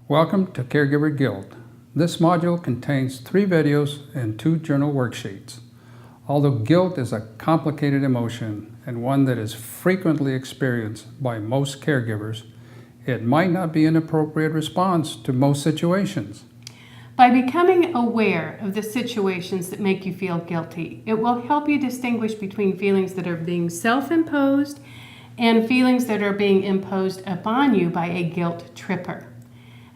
Welcome to Caregiver Guild. This module contains 3 videos and 2 journal worksheets. Although guilt is a complicated emotion and one that is frequently experienced by most caregivers, it might not be an appropriate response to most situations. By becoming aware of the situations that make you feel guilty, it will help you distinguish between feelings that are being self-imposed and feelings that are being imposed upon you by a guilt tripper.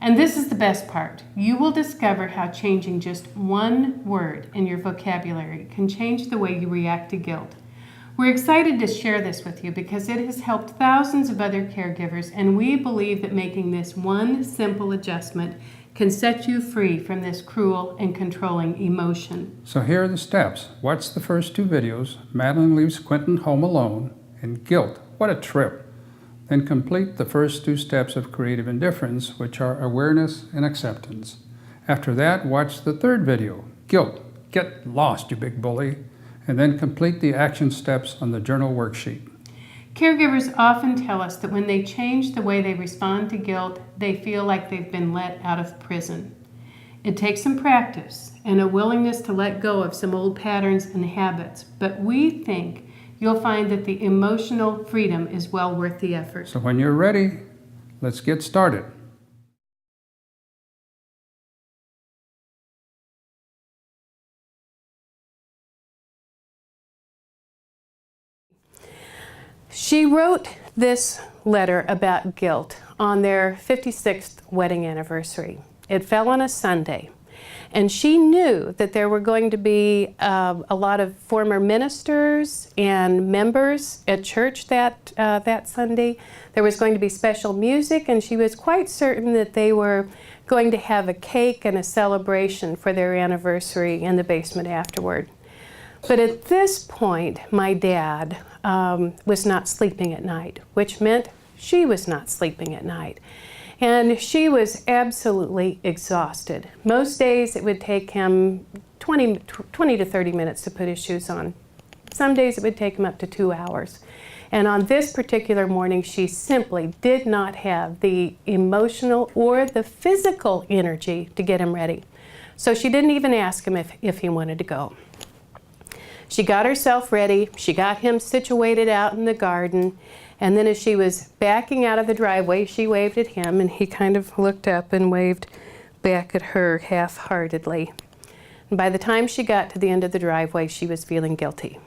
And this is the best part. You will discover how changing just one word in your vocabulary can change the way you react to guilt. We're excited to share this with you because it has helped thousands of other caregivers, and we believe that making this one simple adjustment can set you free from this cruel and controlling emotion. So here are the steps. Watch the first 2 videos, Madeline Leaves Quentin Home Alone, and Guilt, What a Trip. Then complete the first 2 steps of creative indifference, which are awareness and acceptance. After that, watch the 3rd video, Guilt, Get Lost, You Big Bully, and then complete the action steps on the journal worksheet. Caregivers often tell us that when they change the way they respond to guilt, they feel like they've been let out of prison. It takes some practice and a willingness to let go of some old patterns and habits, but we think you'll find that the emotional freedom is well worth the effort. So when you're ready, let's get started. She wrote this letter about guilt on their 56th wedding anniversary. It fell on a Sunday. And she knew that there were going to be a lot of former ministers and members at church that Sunday. There was going to be special music, and she was quite certain that they were going to have a cake and a celebration for their anniversary in the basement afterward. But at this point, my dad was not sleeping at night, which meant she was not sleeping at night. And she was absolutely exhausted. Most days it would take him 20 to 30 minutes to put his shoes on. Some days it would take him up to 2 hours. And on this particular morning, she simply did not have the emotional or the physical energy to get him ready. So she didn't even ask him if he wanted to go. She got herself ready, she got him situated out in the garden, and then as she was backing out of the driveway, she waved at him, and he kind of looked up and waved back at her half-heartedly. And by the time she got to the end of the driveway, she was feeling guilty.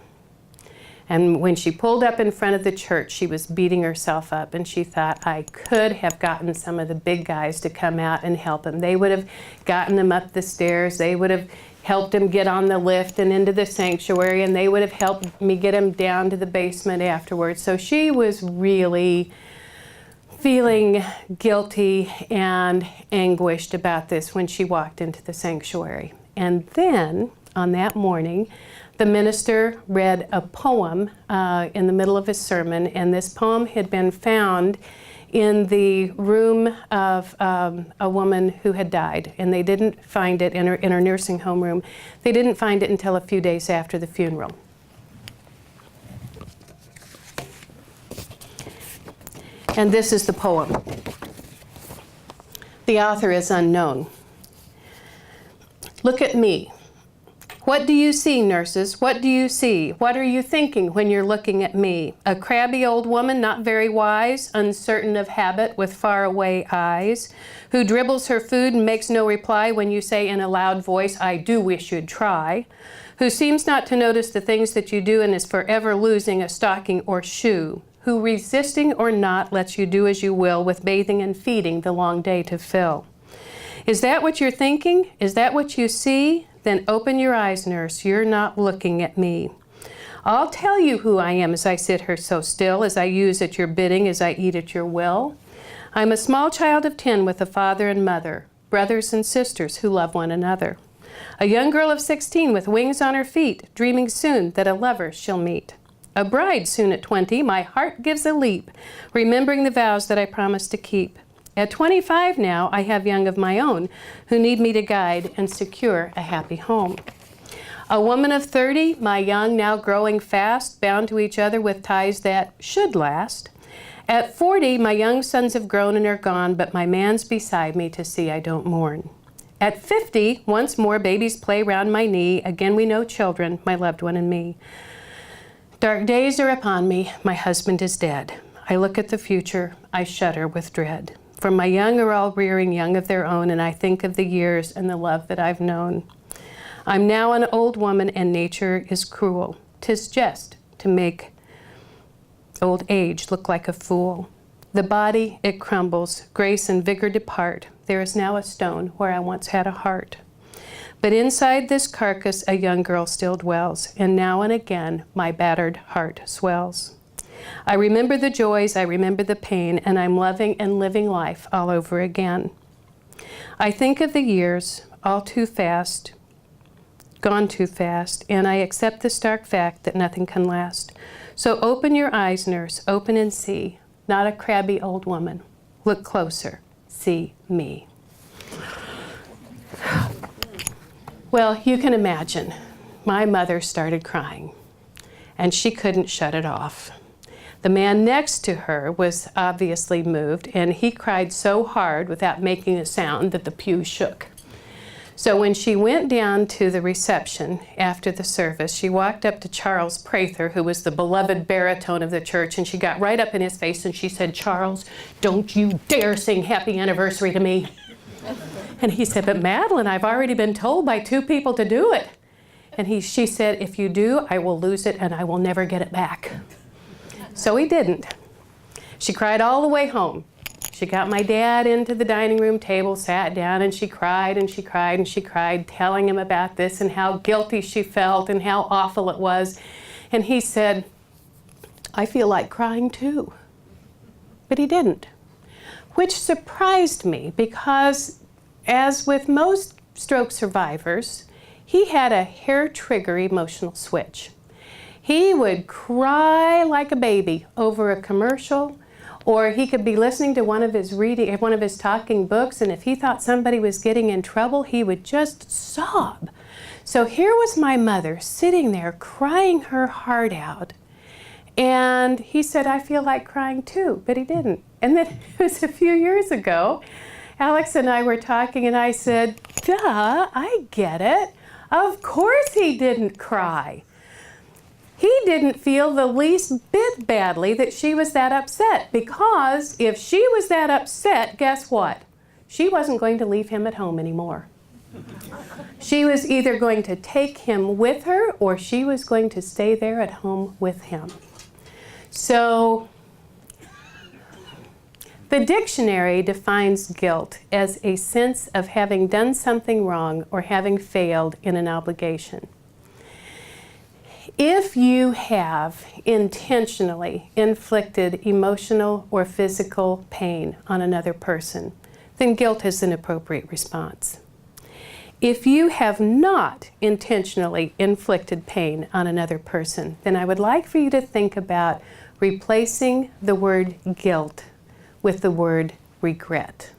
And when she pulled up in front of the church, she was beating herself up, and she thought, I could have gotten some of the big guys to come out and help him. They would have gotten him up the stairs, they would have helped him get on the lift and into the sanctuary, and they would have helped me get him down to the basement afterwards. So she was really feeling guilty and anguished about this when she walked into the sanctuary. And then, on that morning, the minister read a poem in the middle of his sermon, and this poem had been found in the room of a woman who had died, and they didn't find it in her nursing home room. They didn't find it until a few days after the funeral. And this is the poem. The author is unknown. Look at me. What do you see, nurses? What do you see? What are you thinking when you're looking at me? A crabby old woman, not very wise, uncertain of habit, with faraway eyes, who dribbles her food and makes no reply when you say in a loud voice, I do wish you'd try, who seems not to notice the things that you do and is forever losing a stocking or shoe, who resisting or not lets you do as you will with bathing and feeding the long day to fill. Is that what you're thinking? Is that what you see? Then open your eyes, nurse, you're not looking at me. I'll tell you who I am as I sit here so still, as I use at your bidding, as I eat at your will. I'm a small child of 10 with a father and mother, brothers and sisters who love one another. A young girl of 16 with wings on her feet, dreaming soon that a lover she'll meet. A bride soon at 20, my heart gives a leap, remembering the vows that I promised to keep. At 25 now, I have young of my own who need me to guide and secure a happy home. A woman of 30, my young now growing fast, bound to each other with ties that should last. At 40, my young sons have grown and are gone, but my man's beside me to see I don't mourn. At 50, once more babies play round my knee. Again we know children, my loved one and me. Dark days are upon me, my husband is dead. I look at the future, I shudder with dread. For my young are all rearing young of their own, and I think of the years and the love that I've known. I'm now an old woman, and nature is cruel. 'Tis just to make old age look like a fool. The body, it crumbles, grace and vigor depart. There is now a stone where I once had a heart. But inside this carcass a young girl still dwells, and now and again my battered heart swells. I remember the joys, I remember the pain, and I'm loving and living life all over again. I think of the years, all too fast, gone too fast, and I accept the stark fact that nothing can last. So open your eyes, nurse, open and see, not a crabby old woman. Look closer, see me. Well, you can imagine, my mother started crying, and she couldn't shut it off. The man next to her was obviously moved, and he cried so hard without making a sound that the pew shook. So when she went down to the reception after the service, she walked up to Charles Prather, who was the beloved baritone of the church, and she got right up in his face and she said, "Charles, don't you dare sing Happy Anniversary to me." And he said, "But Madeline, I've already been told by 2 people to do it." And she said, "If you do, I will lose it and I will never get it back." So he didn't. She cried all the way home. She got my dad into the dining room table, sat down, and she cried and she cried and she cried, telling him about this and how guilty she felt and how awful it was. And he said, "I feel like crying too." But he didn't, which surprised me because, as with most stroke survivors, he had a hair-trigger emotional switch. He would cry like a baby over a commercial, or he could be listening to one of his talking books, and if he thought somebody was getting in trouble, he would just sob. So here was my mother sitting there crying her heart out, and he said, "I feel like crying too," but he didn't. And then it was a few years ago, Alex and I were talking, and I said, "Duh, I get it. Of course he didn't cry." He didn't feel the least bit badly that she was that upset, because if she was that upset, guess what? She wasn't going to leave him at home anymore. She was either going to take him with her or she was going to stay there at home with him. So the dictionary defines guilt as a sense of having done something wrong or having failed in an obligation. If you have intentionally inflicted emotional or physical pain on another person, then guilt is an appropriate response. If you have not intentionally inflicted pain on another person, then I would like for you to think about replacing the word guilt with the word regret.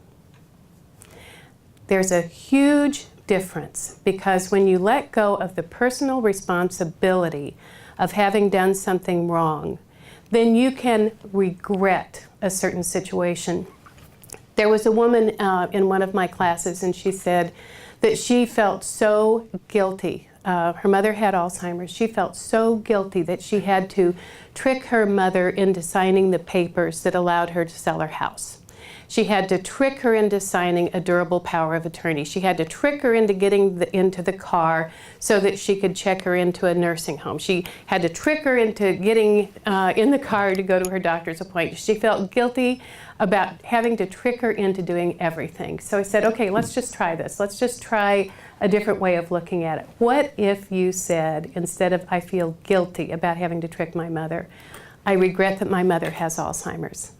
There's a huge difference, because when you let go of the personal responsibility of having done something wrong, then you can regret a certain situation. There was a woman in one of my classes, and she said that she felt so guilty. Her mother had Alzheimer's. She felt so guilty that she had to trick her mother into signing the papers that allowed her to sell her house. She had to trick her into signing a durable power of attorney. She had to trick her into getting into the car so that she could check her into a nursing home. She had to trick her into getting in the car to go to her doctor's appointment. She felt guilty about having to trick her into doing everything. So I said, okay, let's just try this. Let's just try a different way of looking at it. What if you said, instead of "I feel guilty about having to trick my mother," "I regret that my mother has Alzheimer's.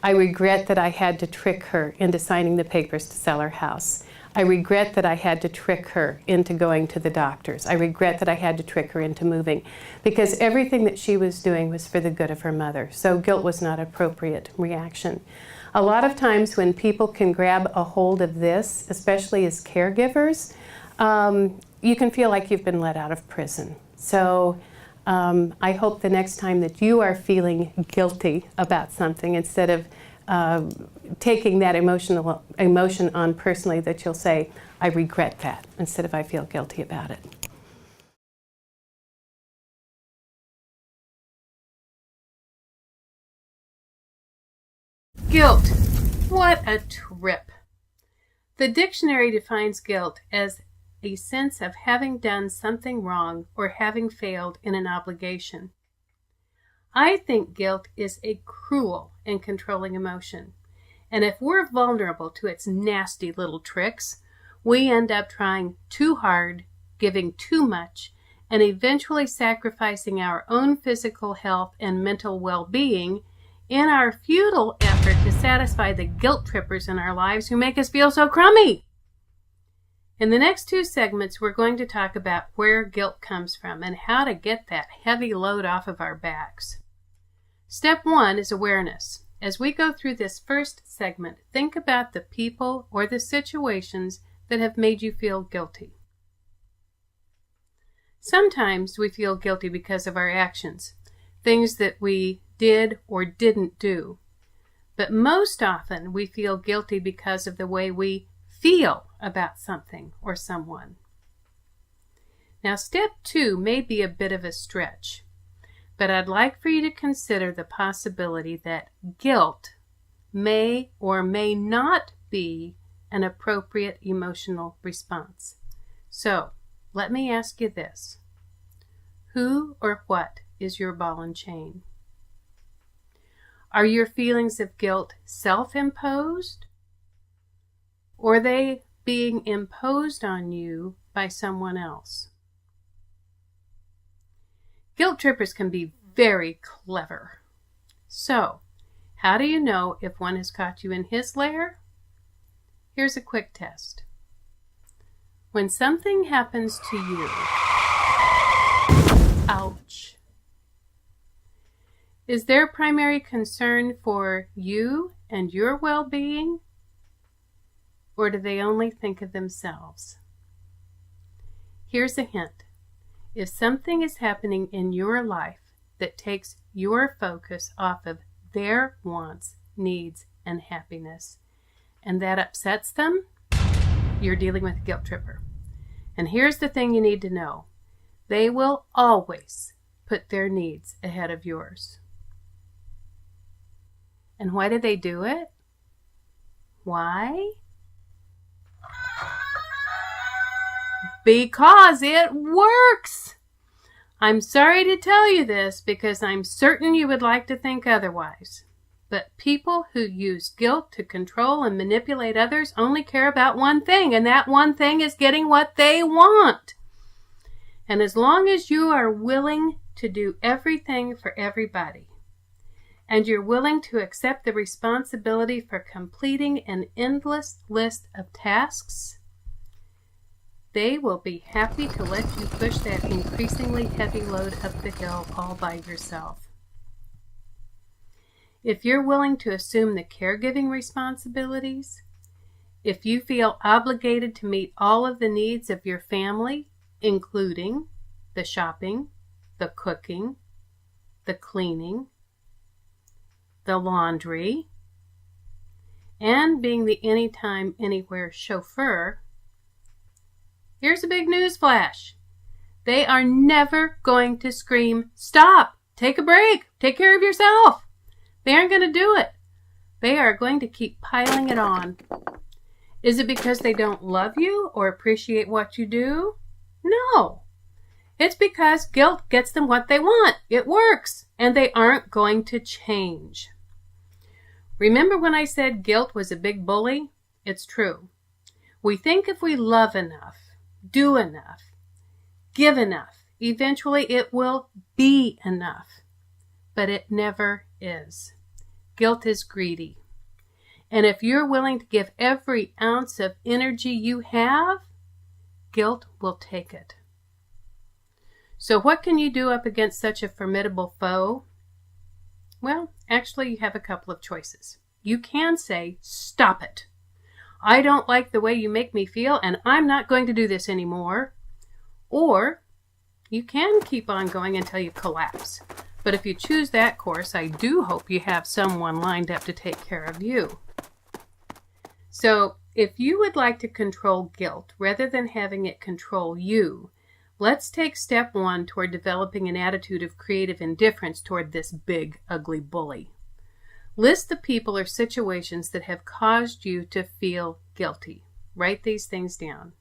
I regret that I had to trick her into signing the papers to sell her house. I regret that I had to trick her into going to the doctors. I regret that I had to trick her into moving," because everything that she was doing was for the good of her mother. So guilt was not an appropriate reaction. A lot of times when people can grab a hold of this, especially as caregivers, you can feel like you've been let out of prison. So I hope the next time that you are feeling guilty about something, instead of taking that emotion on personally, that you'll say, I regret that, instead of I feel guilty about it. Guilt. What a trip. The dictionary defines guilt as a sense of having done something wrong or having failed in an obligation. I think guilt is a cruel and controlling emotion, and if we're vulnerable to its nasty little tricks, we end up trying too hard, giving too much, and eventually sacrificing our own physical health and mental well-being in our futile effort to satisfy the guilt trippers in our lives who make us feel so crummy. In the next 2 segments, we're going to talk about where guilt comes from and how to get that heavy load off of our backs. Step 1 is awareness. As we go through this first segment, think about the people or the situations that have made you feel guilty. Sometimes we feel guilty because of our actions, things that we did or didn't do. But most often we feel guilty because of the way we feel about something or someone. Now, step 2 may be a bit of a stretch, but I'd like for you to consider the possibility that guilt may or may not be an appropriate emotional response. So, let me ask you this. Who or what is your ball and chain? Are your feelings of guilt self-imposed? Or are they being imposed on you by someone else? Guilt trippers can be very clever. So, how do you know if one has caught you in his lair? Here's a quick test. When something happens to you, ouch, is their primary concern for you and your well-being? Or do they only think of themselves? Here's a hint. If something is happening in your life that takes your focus off of their wants, needs, and happiness, and that upsets them, you're dealing with a guilt tripper. And here's the thing you need to know. They will always put their needs ahead of yours. And why do they do it? Why? Because it works! I'm sorry to tell you this because I'm certain you would like to think otherwise. But people who use guilt to control and manipulate others only care about one thing, and that one thing is getting what they want. And as long as you are willing to do everything for everybody, and you're willing to accept the responsibility for completing an endless list of tasks, they will be happy to let you push that increasingly heavy load up the hill all by yourself. If you're willing to assume the caregiving responsibilities, if you feel obligated to meet all of the needs of your family, including the shopping, the cooking, the cleaning, the laundry, and being the anytime, anywhere chauffeur, here's a big news flash. They are never going to scream, "Stop! Take a break! Take care of yourself!" They aren't going to do it. They are going to keep piling it on. Is it because they don't love you or appreciate what you do? No. It's because guilt gets them what they want. It works, and they aren't going to change. Remember when I said guilt was a big bully? It's true. We think if we love enough, do enough, give enough, eventually it will be enough. But it never is. Guilt is greedy. And if you're willing to give every ounce of energy you have, guilt will take it. So what can you do up against such a formidable foe? Well, actually, you have a couple of choices. You can say, "Stop it. I don't like the way you make me feel, and I'm not going to do this anymore." Or You can keep on going until you collapse. But if you choose that course, I do hope you have someone lined up to take care of you. So, if you would like to control guilt rather than having it control you, let's take step 1 toward developing an attitude of creative indifference toward this big, ugly bully. List the people or situations that have caused you to feel guilty. Write these things down.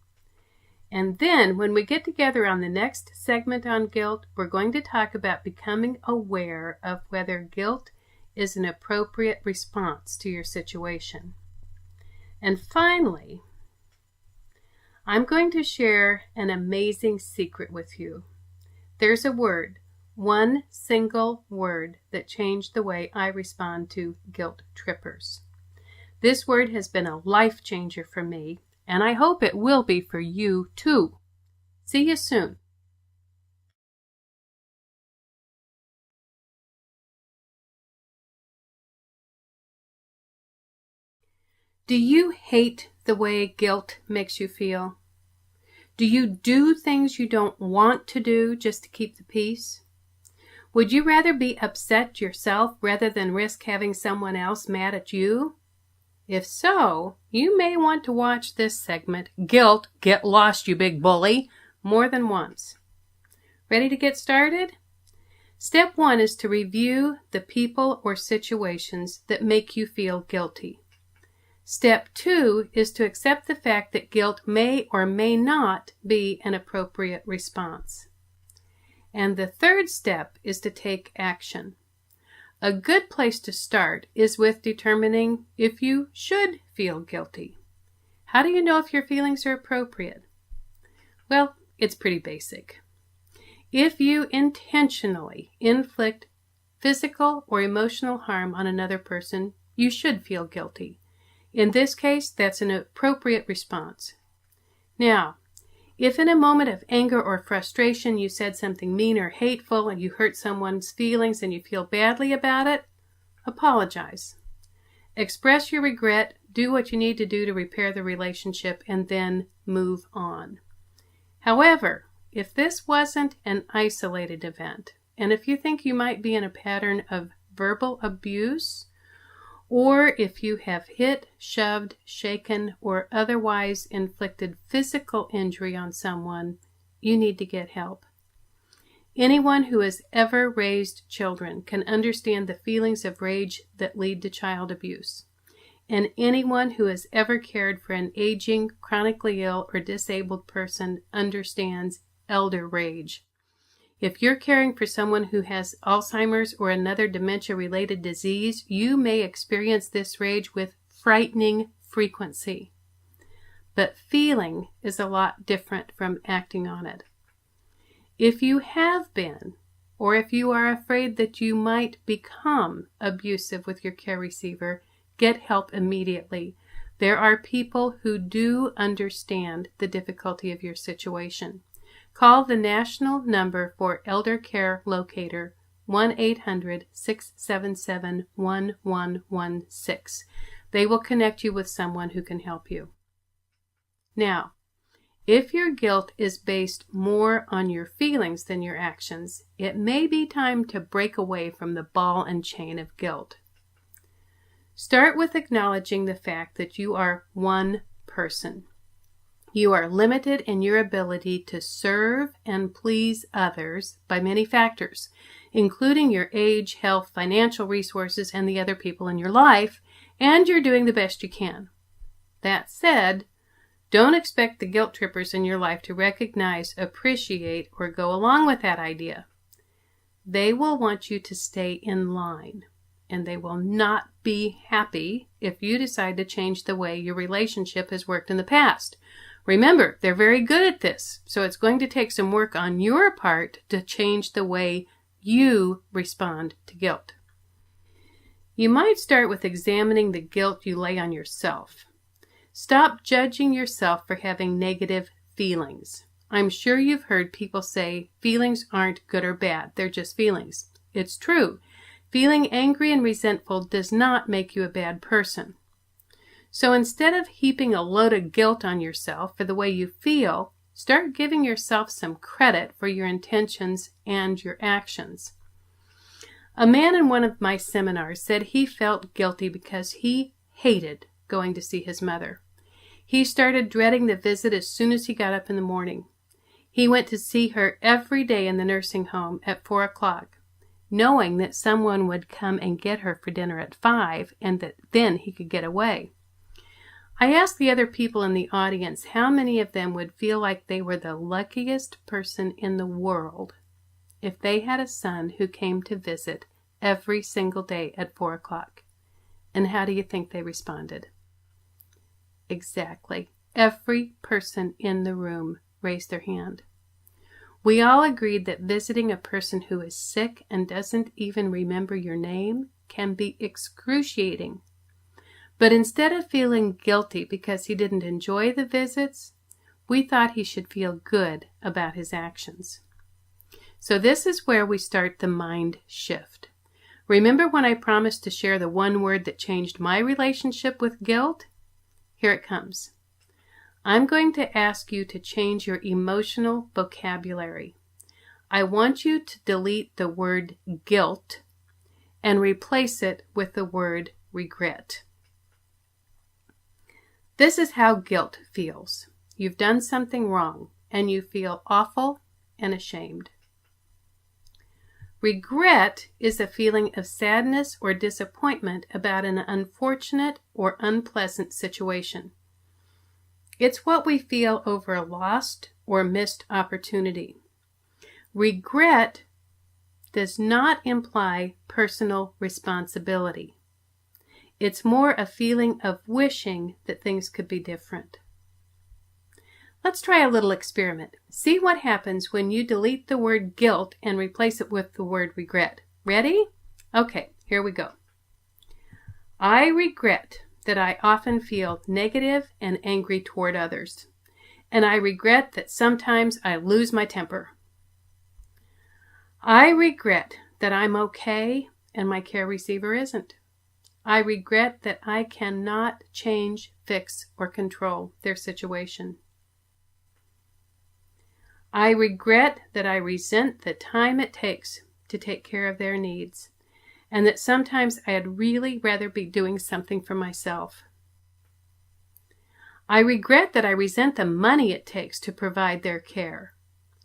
And then, when we get together on the next segment on guilt, we're going to talk about becoming aware of whether guilt is an appropriate response to your situation. And finally, I'm going to share an amazing secret with you. There's a word, one single word, that changed the way I respond to guilt trippers. This word has been a life changer for me, and I hope it will be for you too. See you soon. Do you hate the way guilt makes you feel? Do you do things you don't want to do just to keep the peace? Would you rather be upset yourself rather than risk having someone else mad at you? If so, you may want to watch this segment, Guilt, Get Lost, You Big Bully, more than once. Ready to get started? Step 1 is to review the people or situations that make you feel guilty. Step 2 is to accept the fact that guilt may or may not be an appropriate response. And the third step is to take action. A good place to start is with determining if you should feel guilty. How do you know if your feelings are appropriate? Well, it's pretty basic. If you intentionally inflict physical or emotional harm on another person, you should feel guilty. In this case, that's an appropriate response. Now, if in a moment of anger or frustration you said something mean or hateful and you hurt someone's feelings and you feel badly about it, apologize. Express your regret, do what you need to do to repair the relationship, and then move on. However, if this wasn't an isolated event, and if you think you might be in a pattern of verbal abuse, or if you have hit, shoved, shaken, or otherwise inflicted physical injury on someone, you need to get help. Anyone who has ever raised children can understand the feelings of rage that lead to child abuse. And anyone who has ever cared for an aging, chronically ill, or disabled person understands elder rage. If you're caring for someone who has Alzheimer's or another dementia-related disease, you may experience this rage with frightening frequency. But feeling is a lot different from acting on it. If you have been, or if you are afraid that you might become abusive with your care receiver, get help immediately. There are people who do understand the difficulty of your situation. Call the national number for Elder Care Locator, 1-800-677-1116. They will connect you with someone who can help you. Now, if your guilt is based more on your feelings than your actions, it may be time to break away from the ball and chain of guilt. Start with acknowledging the fact that you are one person. You are limited in your ability to serve and please others by many factors, including your age, health, financial resources, and the other people in your life, and you're doing the best you can. That said, don't expect the guilt trippers in your life to recognize, appreciate, or go along with that idea. They will want you to stay in line, and they will not be happy if you decide to change the way your relationship has worked in the past. Remember, they're very good at this, so it's going to take some work on your part to change the way you respond to guilt. You might start with examining the guilt you lay on yourself. Stop judging yourself for having negative feelings. I'm sure you've heard people say feelings aren't good or bad, they're just feelings. It's true. Feeling angry and resentful does not make you a bad person. So instead of heaping a load of guilt on yourself for the way you feel, Start giving yourself some credit for your intentions and your actions. A man in one of my seminars said he felt guilty because he hated going to see his mother. He started dreading the visit as soon as he got up in the morning. He went to see her every day in the nursing home at 4 o'clock, knowing that someone would come and get her for dinner at 5 and that then he could get away. I asked the other people in the audience how many of them would feel like they were the luckiest person in the world if they had a son who came to visit every single day at 4 o'clock. And how do you think they responded? Exactly. Every person in the room raised their hand. We all agreed that visiting a person who is sick and doesn't even remember your name can be excruciating. But instead of feeling guilty because he didn't enjoy the visits, we thought he should feel good about his actions. So this is where we start the mind shift. Remember when I promised to share the one word that changed my relationship with guilt? Here it comes. I'm going to ask you to change your emotional vocabulary. I want you to delete the word guilt and replace it with the word regret. This is how guilt feels. You've done something wrong and you feel awful and ashamed. Regret is a feeling of sadness or disappointment about an unfortunate or unpleasant situation. It's what we feel over a lost or missed opportunity. Regret does not imply personal responsibility. It's more a feeling of wishing that things could be different. Let's try a little experiment. See what happens when you delete the word guilt and replace it with the word regret. Ready? Okay, here we go. I regret that I often feel negative and angry toward others. And I regret that sometimes I lose my temper. I regret that I'm okay and my care receiver isn't. I regret that I cannot change, fix, or control their situation. I regret that I resent the time it takes to take care of their needs, and that sometimes I'd really rather be doing something for myself. I regret that I resent the money it takes to provide their care.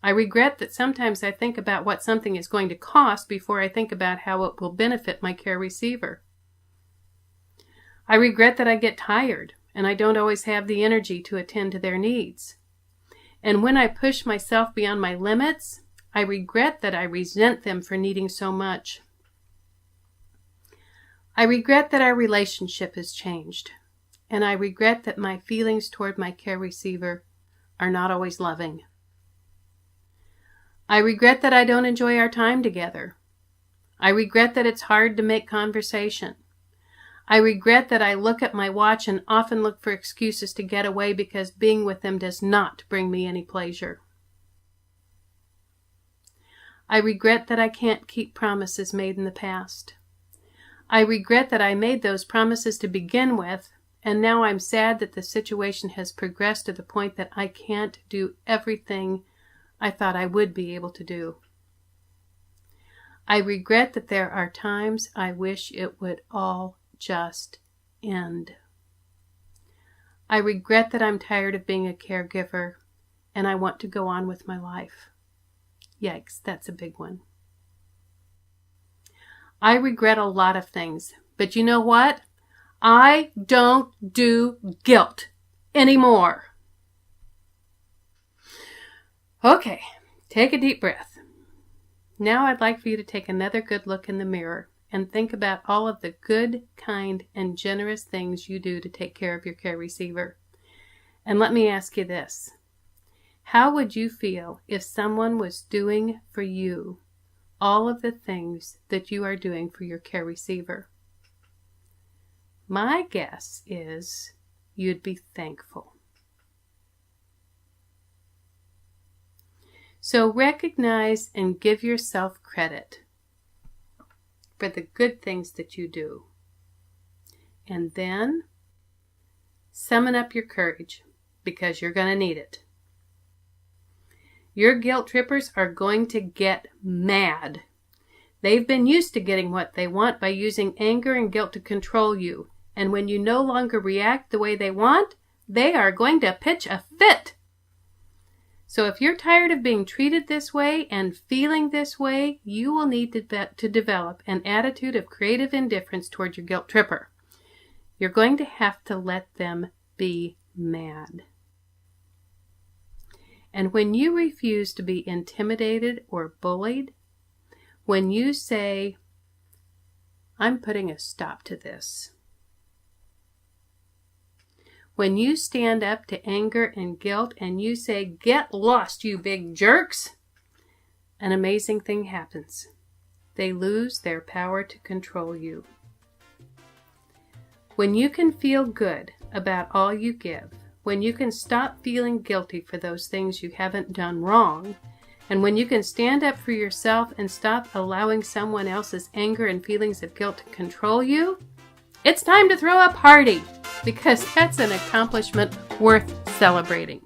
I regret that sometimes I think about what something is going to cost before I think about how it will benefit my care receiver. I regret that I get tired and I don't always have the energy to attend to their needs. And when I push myself beyond my limits, I regret that I resent them for needing so much. I regret that our relationship has changed, and I regret that my feelings toward my care receiver are not always loving. I regret that I don't enjoy our time together. I regret that it's hard to make conversation. I regret that I look at my watch and often look for excuses to get away because being with them does not bring me any pleasure. I regret that I can't keep promises made in the past. I regret that I made those promises to begin with, and now I'm sad that the situation has progressed to the point that I can't do everything I thought I would be able to do. I regret that there are times I wish it would all just end. I regret that I'm tired of being a caregiver and I want to go on with my life. Yikes, that's a big one. I regret a lot of things, but you know what? I don't do guilt anymore. Okay, take a deep breath. Now I'd like for you to take another good look in the mirror and think about all of the good, kind, and generous things you do to take care of your care receiver. And let me ask you this. How would you feel if someone was doing for you all of the things that you are doing for your care receiver? My guess is you'd be thankful. So recognize and give yourself credit for the good things that you do. And then summon up your courage because you're going to need it. Your guilt trippers are going to get mad. They've been used to getting what they want by using anger and guilt to control you. And when you no longer react the way they want, they are going to pitch a fit. So if you're tired of being treated this way and feeling this way, you will need to develop an attitude of creative indifference toward your guilt tripper. You're going to have to let them be mad. And when you refuse to be intimidated or bullied, when you say, I'm putting a stop to this. When you stand up to anger and guilt and you say, get lost, you big jerks, an amazing thing happens. They lose their power to control you. When you can feel good about all you give, when you can stop feeling guilty for those things you haven't done wrong, and when you can stand up for yourself and stop allowing someone else's anger and feelings of guilt to control you, it's time to throw a party, because that's an accomplishment worth celebrating.